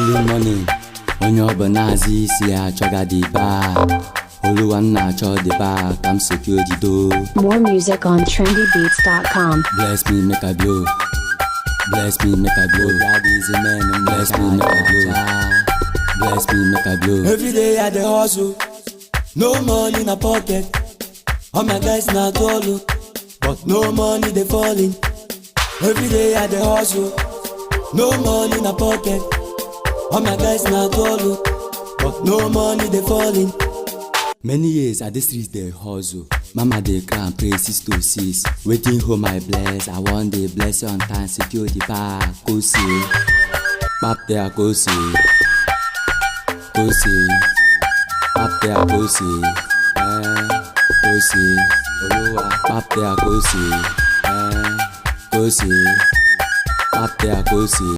Early morning, onye ọbụla azị isi ya achọga the bar. Oluwa nna achọ the bar, ka m secure the door. More music on trendybeats.com. Bless me, make I blow. Bless me, make I blow. God is a man, bless me, make I blow. Bless me, make I blow. Every day I dey hustle, no money in my pocket. All my guys not all, but no money they falling. Every day I dey hustle, no money in my pocket. All my guys not all, but no money they falling. Many years at the streets they hustle. Mama they cry and pray 6 to 6. Waiting home I bless. I want the bless on time. Secure the park. Go see. Pap there go see. Go see. Pap there go see. Go see. Oluwa. Pap there go see. Go see. Pap there go see.